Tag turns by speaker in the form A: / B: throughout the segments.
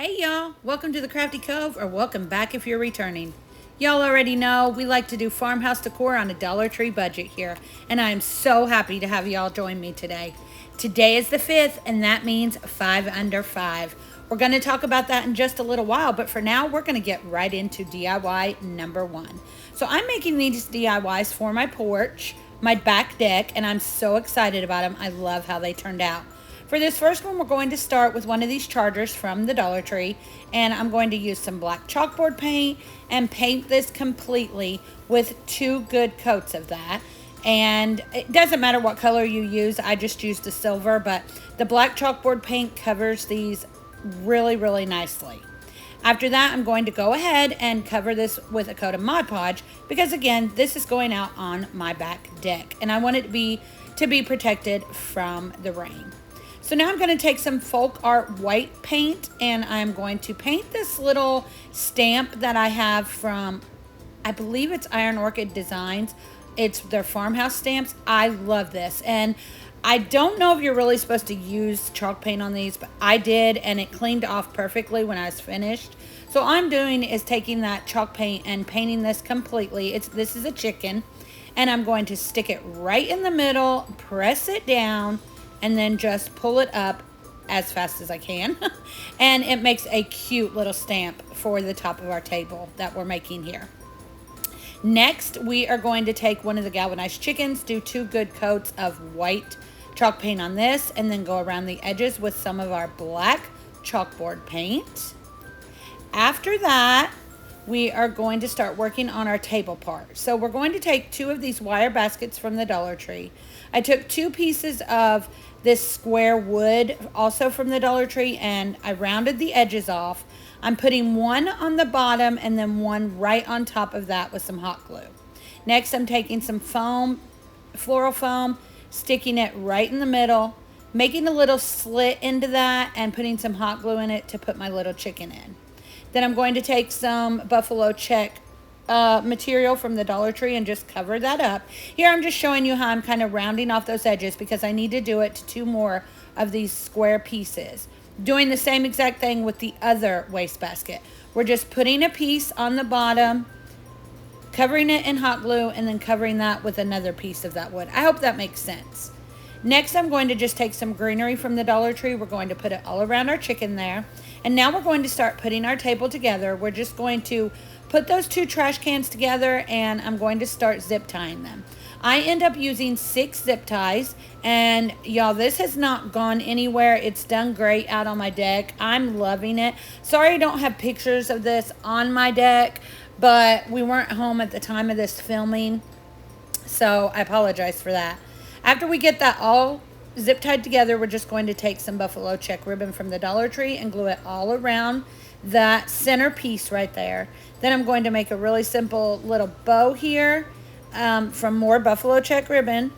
A: Hey y'all, welcome to the Crafty Cove, or welcome back if you're returning. Y'all already know we like to do farmhouse decor on a Dollar Tree budget here, and I am so happy to have y'all join me today. Today is the 5th, and that means 5 under 5. We're going to talk about that in just a little while, but for now, we're going to get right into DIY number 1. So I'm making these DIYs for my porch, my back deck, and I'm so excited about them. I love how they turned out. For this first one, we're going to start with one of these chargers from the Dollar Tree, and I'm going to use some black chalkboard paint and paint this completely with 2 good coats of that. And it doesn't matter what color you use, I just used the silver, but the black chalkboard paint covers these really nicely. After that, I'm going to go ahead and cover this with a coat of Mod Podge because, again, this is going out on my back deck, and I want it to be protected from the rain. So now I'm going to take some folk art white paint, and I'm going to paint this little stamp that I have from, I believe it's Iron Orchid Designs. It's their farmhouse stamps. I love this, and I don't know if you're really supposed to use chalk paint on these, but I did, and it cleaned off perfectly when I was finished. So all I'm doing is taking that chalk paint and painting this completely. This is a chicken, and I'm going to stick it right in the middle, press it down, and then just pull it up as fast as I can. And it makes a cute little stamp for the top of our table that we're making here. Next, we are going to take one of the galvanized chickens, do 2 good coats of white chalk paint on this, and then go around the edges with some of our black chalkboard paint. After that, we are going to start working on our table part. So we're going to take 2 of these wire baskets from the Dollar Tree. I took 2 pieces of this square wood, also from the Dollar Tree, and I rounded the edges off. I'm putting 1 on the bottom and then 1 right on top of that with some hot glue. Next, I'm taking some foam, floral foam, sticking it right in the middle, making a little slit into that, and putting some hot glue in it to put my little chicken in. Then I'm going to take some buffalo check material from the Dollar Tree and just cover that up. Here I'm just showing you how I'm kind of rounding off those edges because I need to do it to 2 more of these square pieces. Doing the same exact thing with the other wastebasket. We're just putting a piece on the bottom, covering it in hot glue, and then covering that with another piece of that wood. I hope that makes sense. Next, I'm going to just take some greenery from the Dollar Tree. We're going to put it all around our chicken there. And now we're going to start putting our table together. We're just going to put those 2 trash cans together, and I'm going to start zip tying them. I end up using 6 zip ties, and y'all, this has not gone anywhere. It's done great out on my deck. I'm loving it. Sorry I don't have pictures of this on my deck, but we weren't home at the time of this filming, so I apologize for that. After we get that all zip tied together, we're just going to take some buffalo check ribbon from the Dollar Tree and glue it all around that center piece right there. Then I'm going to make a really simple little bow here from more buffalo check ribbon.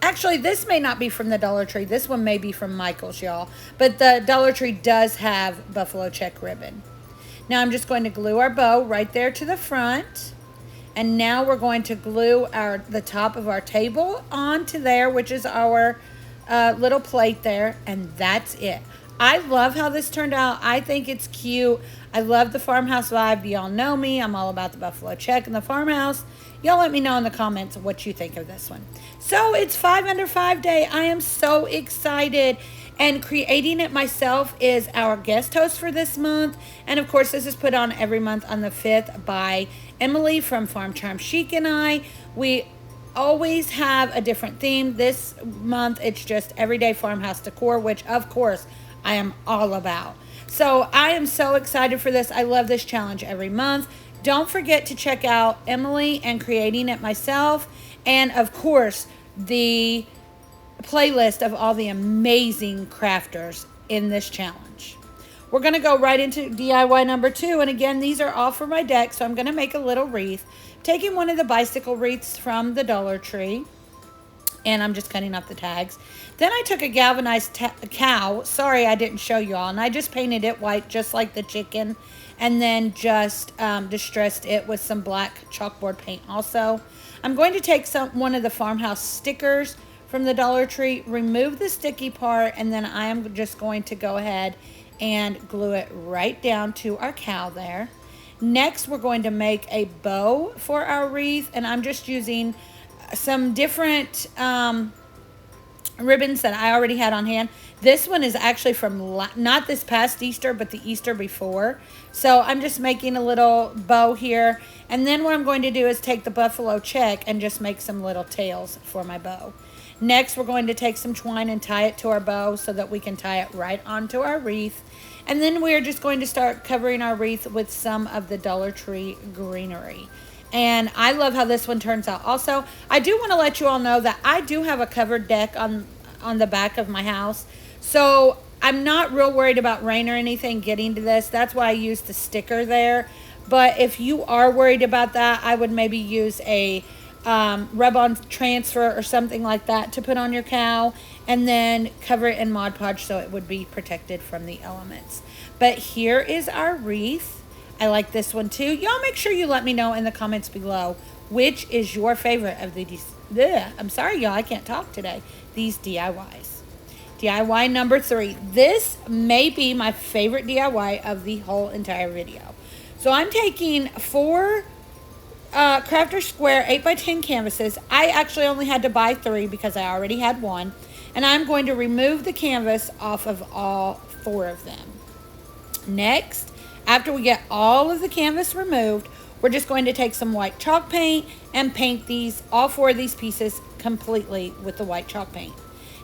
A: Actually, this may not be from the Dollar Tree. This one may be from Michael's, y'all. But the Dollar Tree does have buffalo check ribbon. Now I'm just going to glue our bow right there to the front. And now we're going to glue the top of our table onto there, which is our little plate there. And that's it. I love how this turned out. I think it's cute. I love the farmhouse vibe. Y'all know me. I'm all about the buffalo check and the farmhouse. Y'all let me know in the comments what you think of this one. So it's 5 under 5 day. I am so excited. And creating it myself is our guest host for this month. And of course, this is put on every month on the 5th by Emily from Farm Charm Chic and I. We always have a different theme. This month, it's just everyday farmhouse decor, which of course I am all about. So I am so excited for this. I love this challenge every month. Don't forget to check out Emily and creating it myself. And of course, the playlist of all the amazing crafters in this challenge. We're going to go right into DIY number 2. And again, these are all for my deck. So I'm going to make a little wreath. Taking one of the bicycle wreaths from the Dollar Tree. And I'm just cutting off the tags. Then I took a galvanized cow. Sorry, I didn't show you all. And I just painted it white, just like the chicken. And then just distressed it with some black chalkboard paint also. I'm going to take one of the farmhouse stickers from the Dollar Tree, remove the sticky part, and then I am just going to go ahead and glue it right down to our cow there. Next, we're going to make a bow for our wreath, and I'm just using some different ribbons that I already had on hand. This one is actually from not this past Easter, but the Easter before. So I'm just making a little bow here. And then what I'm going to do is take the buffalo check and just make some little tails for my bow. Next, we're going to take some twine and tie it to our bow so that we can tie it right onto our wreath. And then we're just going to start covering our wreath with some of the Dollar Tree greenery. And I love how this one turns out. Also, I do want to let you all know that I do have a covered deck on the back of my house. So I'm not real worried about rain or anything getting to this. That's why I used the sticker there. But if you are worried about that, I would maybe use a rub-on transfer or something like that to put on your cow, and then cover it in Mod Podge so it would be protected from the elements. But here is our wreath. I like this one too. Y'all make sure you let me know in the comments below which is your favorite of these. I'm sorry, y'all, I can't talk today. These DIYs. DIY number 3. This may be my favorite DIY of the whole entire video. So I'm taking 4 Crafter Square 8x10 canvases. I actually only had to buy 3 because I already had one. And I'm going to remove the canvas off of all 4 of them. Next, after we get all of the canvas removed, we're just going to take some white chalk paint and paint all 4 of these pieces completely with the white chalk paint.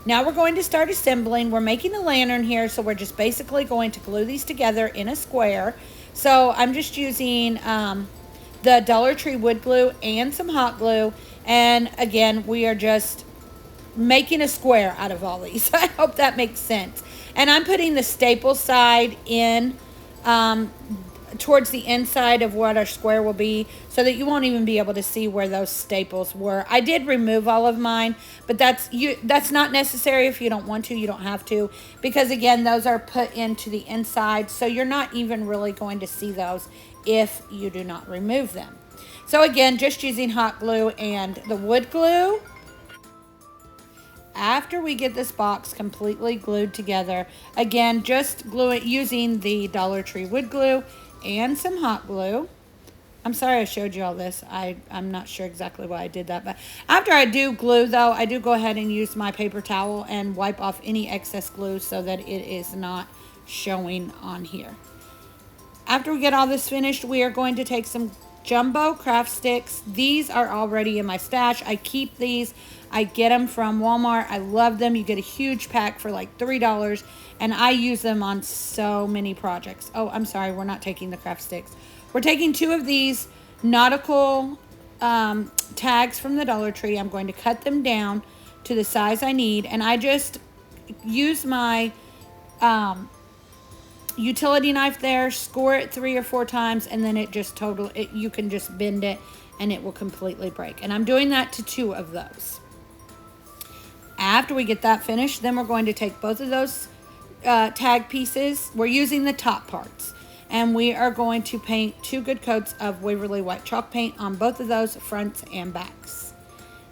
A: Now we're going to start assembling. We're making a lantern here, so we're just basically going to glue these together in a square. So I'm just using the Dollar Tree wood glue and some hot glue. And again, we are just making a square out of all these. I hope that makes sense. And I'm putting the staple side in towards the inside of what our square will be, so that you won't even be able to see where those staples were. I did remove all of mine, but that's not necessary. If you don't want to, you don't have to, because again, those are put into the inside, so you're not even really going to see those if you do not remove them. So again, just using hot glue and the wood glue. After we get this box completely glued together, again, just glue it using the Dollar Tree wood glue and some hot glue. I'm sorry I showed you all this. I'm not sure exactly why I did that. But after I do glue, though, I do go ahead and use my paper towel and wipe off any excess glue so that it is not showing on here. After we get all this finished, we are going to take some jumbo craft sticks. These are already in my stash. I keep these. I get them from Walmart. I love them. You get a huge pack for like $3, and I use them on so many projects. Oh, I'm sorry, we're not taking the craft sticks. We're taking 2 of these nautical tags from the Dollar Tree. I'm going to cut them down to the size I need, and I just use my utility knife there, score it 3 or 4 times, and then it just you can just bend it and it will completely break. And I'm doing that to 2 of those. After we get that finished, then we're going to take both of those tag pieces. We're using the top parts, and we are going to paint 2 good coats of Waverly white chalk paint on both of those, fronts and backs.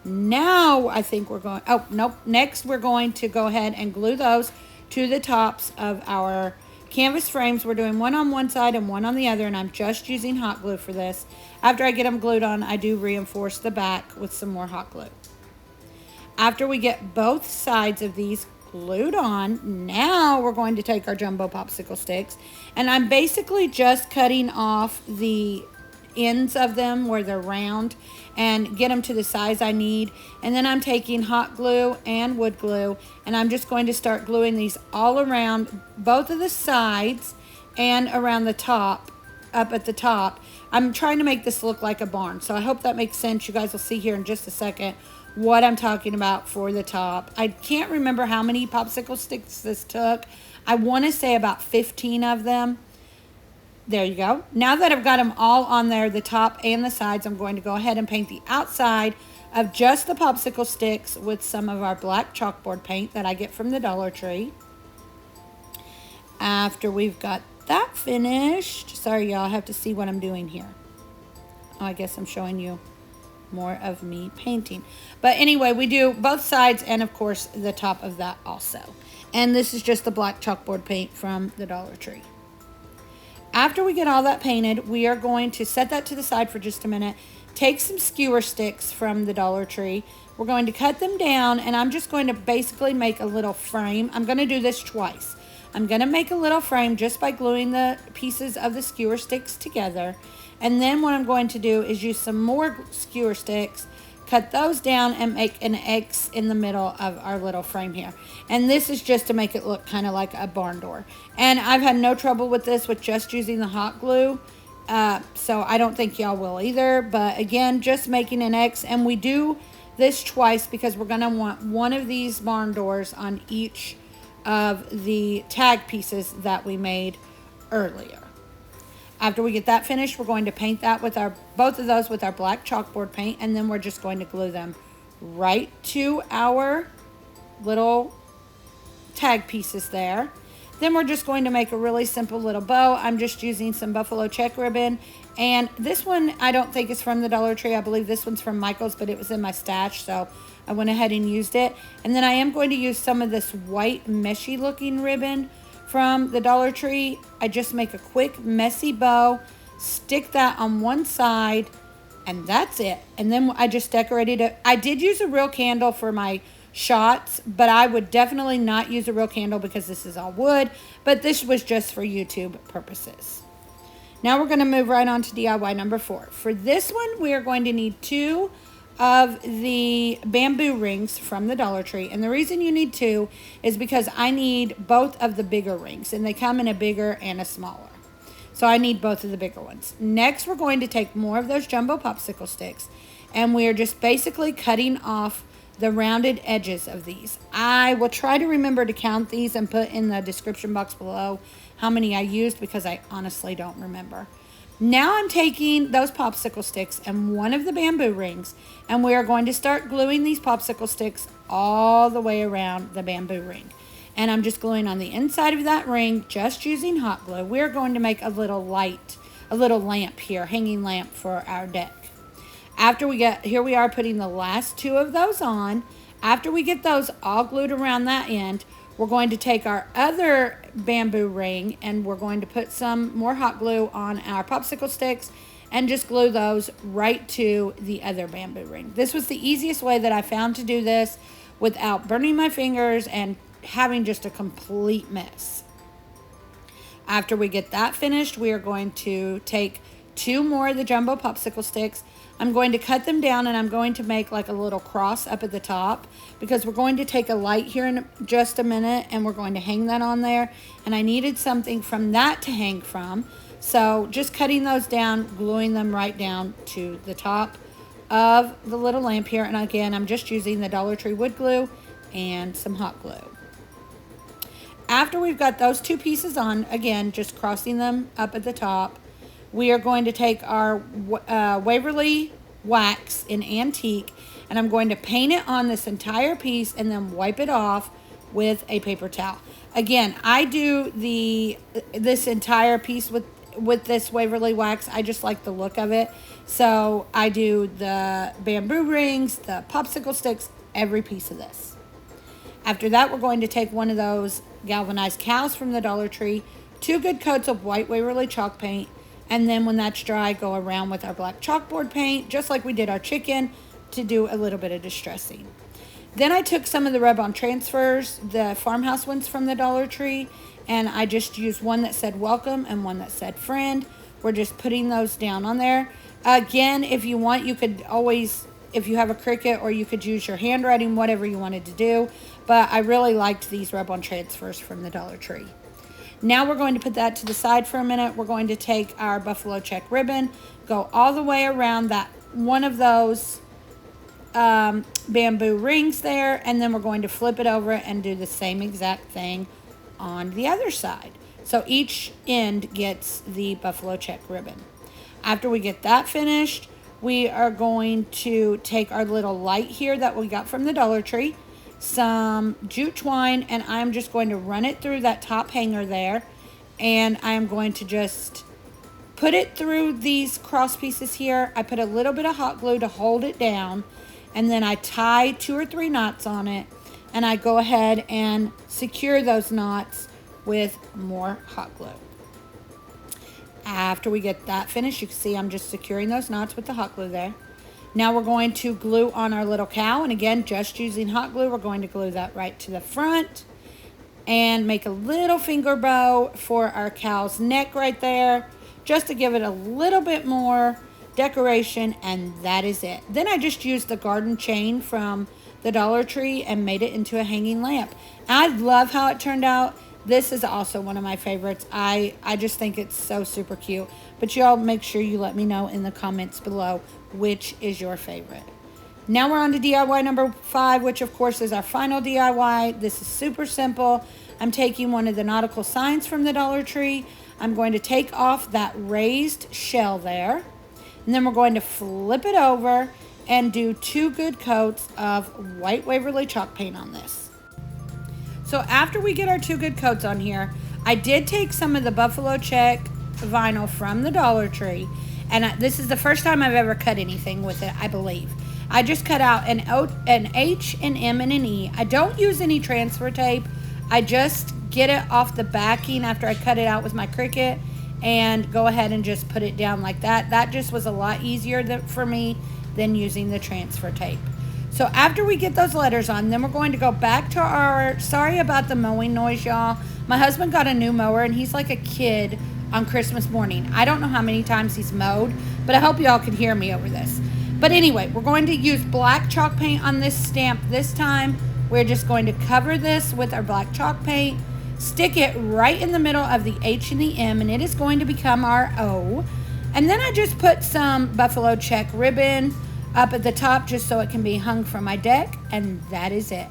A: Now I think we're going, oh nope, next we're going to go ahead and glue those to the tops of our canvas frames. We're doing one on one side and one on the other, and I'm just using hot glue for this. After I get them glued on, I do reinforce the back with some more hot glue. After we get both sides of these glued on, now we're going to take our jumbo popsicle sticks, and I'm basically just cutting off the ends of them where they're round and get them to the size I need. And then I'm taking hot glue and wood glue, and I'm just going to start gluing these all around both of the sides and around the top, up at the top. I'm trying to make this look like a barn, so I hope that makes sense. You guys will see here in just a second what I'm talking about for the top. I can't remember how many popsicle sticks this took. I want to say about 15 of them. There you go. Now that I've got them all on there, the top and the sides, I'm going to go ahead and paint the outside of just the popsicle sticks with some of our black chalkboard paint that I get from the Dollar Tree. After we've got that finished, sorry y'all, I have to see what I'm doing here. Oh, I guess I'm showing you more of me painting. But anyway, we do both sides and of course the top of that also. And this is just the black chalkboard paint from the Dollar Tree. After we get all that painted, we are going to set that to the side for just a minute. Take some skewer sticks from the Dollar Tree. We're going to cut them down, and I'm just going to basically make a little frame. I'm going to do this twice. I'm going to make a little frame just by gluing the pieces of the skewer sticks together. And then what I'm going to do is use some more skewer sticks, cut those down, and make an X in the middle of our little frame here. And this is just to make it look kind of like a barn door. And I've had no trouble with this with just using the hot glue. So I don't think y'all will either. But again, just making an X. And we do this twice because we're going to want one of these barn doors on each of the tag pieces that we made earlier. After we get that finished, we're going to paint that with both of those with our black chalkboard paint, and then we're just going to glue them right to our little tag pieces there. Then we're just going to make a really simple little bow. I'm just using some buffalo check ribbon, and this one I don't think is from the Dollar Tree. I believe this one's from Michael's, but it was in my stash, so I went ahead and used it. And then I am going to use some of this white meshy looking ribbon from the Dollar Tree. I just make a quick messy bow, stick that on one side, and that's it. And then I just decorated it. I did use a real candle for my shots, but I would definitely not use a real candle because this is all wood, but this was just for YouTube purposes. Now we're going to move right on to DIY number 4. For this one, we are going to need 2 of the bamboo rings from the Dollar Tree. And the reason you need 2 is because I need both of the bigger rings, and they come in a bigger and a smaller. So I need both of the bigger ones. Next, we're going to take more of those jumbo popsicle sticks, and we are just basically cutting off the rounded edges of these. I will try to remember to count these and put in the description box below how many I used because I honestly don't remember. Now I'm taking those popsicle sticks and one of the bamboo rings, and we are going to start gluing these popsicle sticks all the way around the bamboo ring. And I'm just gluing on the inside of that ring, just using hot glue. We're going to make a little light, a little lamp here, hanging lamp for our deck. After we get, here we are putting the last 2 of those on. After we get those all glued around that end, we're going to take our other bamboo ring and we're going to put some more hot glue on our popsicle sticks and just glue those right to the other bamboo ring. This was the easiest way that I found to do this without burning my fingers and having just a complete mess. After we get that finished, we are going to take 2 more of the jumbo popsicle sticks. I'm going to cut them down and I'm going to make like a little cross up at the top because we're going to take a light here in just a minute and we're going to hang that on there. And I needed something from that to hang from. So just cutting those down, gluing them right down to the top of the little lamp here. And again, I'm just using the Dollar Tree wood glue and some hot glue. After we've got those 2 pieces on, again, just crossing them up at the top, we are going to take our Waverly wax in antique, and I'm going to paint it on this entire piece and then wipe it off with a paper towel. Again, I do this entire piece with this Waverly wax. I just like the look of it. So I do the bamboo rings, the popsicle sticks, every piece of this. After that, we're going to take one of those galvanized cows from the Dollar Tree, 2 good coats of white Waverly chalk paint, and then when that's dry, go around with our black chalkboard paint, just like we did our chicken, to do a little bit of distressing. Then I took some of the rub-on transfers, the Farmhouse ones from the Dollar Tree, and I just used one that said welcome and one that said friend. We're just putting those down on there. Again, if you want, you could always, if you have a Cricut, or you could use your handwriting, whatever you wanted to do. But I really liked these rub-on transfers from the Dollar Tree. Now we're going to put that to the side for a minute. We're going to take our buffalo check ribbon, go all the way around that one of those bamboo rings there, and then we're going to flip it over and do the same exact thing on the other side. So each end gets the buffalo check ribbon. After we get that finished, we are going to take our little light here that we got from the Dollar Tree, some jute twine, and I'm just going to run it through that top hanger there, and I'm going to just put it through these cross pieces here. I put a little bit of hot glue to hold it down, and then I tie 2 or 3 knots on it. and I go ahead and secure those knots with more hot glue. After we get that finished, you can see I'm just securing those knots with the hot glue there. Now we're going to glue on our little cow, and again, just using hot glue, we're going to glue that right to the front and make a little finger bow for our cow's neck right there, just to give it a little bit more decoration, and that is it. Then I just used the garden chain from the Dollar Tree and made it into a hanging lamp. I love how it turned out. This is also one of my favorites. I just think it's so super cute. But y'all make sure you let me know in the comments below which is your favorite. Now we're on to DIY number 5, which of course is our final DIY. This is super simple. I'm taking one of the nautical signs from the Dollar Tree. I'm going to take off that raised shell there. And then we're going to flip it over and do 2 good coats of white Waverly chalk paint on this. So after we get our 2 good coats on here, I did take some of the buffalo check vinyl from the Dollar Tree. And this is the first time I've ever cut anything with it, I believe. I just cut out an H, an M, and an E. I don't use any transfer tape. I just get it off the backing after I cut it out with my Cricut and go ahead and just put it down like that. That just was a lot easier for me than using the transfer tape. So after we get those letters on, then we're going to go back to our, sorry about the mowing noise, y'all. My husband got a new mower and he's like a kid on Christmas morning. I don't know how many times he's mowed, but I hope y'all can hear me over this. But anyway, we're going to use black chalk paint on this stamp this time. We're just going to cover this with our black chalk paint, stick it right in the middle of the H and the M, and it is going to become our O. And then I just put some buffalo check ribbon up at the top just so it can be hung from my deck, and that is it.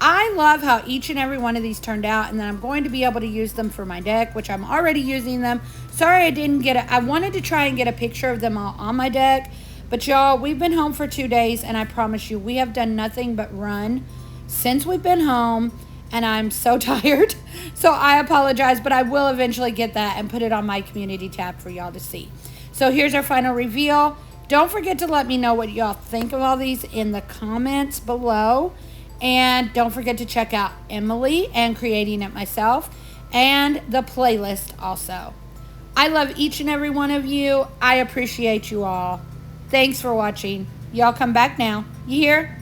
A: I love how each and every one of these turned out, and then I'm going to be able to use them for my deck, which I'm already using them. Sorry I didn't get it. I wanted to try and get a picture of them all on my deck, but y'all, we've been home for 2 days, and I promise you, we have done nothing but run since we've been home, and I'm so tired. So I apologize, but I will eventually get that and put it on my community tab for y'all to see. So here's our final reveal. Don't forget to let me know what y'all think of all these in the comments below. And don't forget to check out Emily and Creating It Myself and the playlist also. I love each and every one of you. I appreciate you all. Thanks for watching. Y'all come back now. You hear?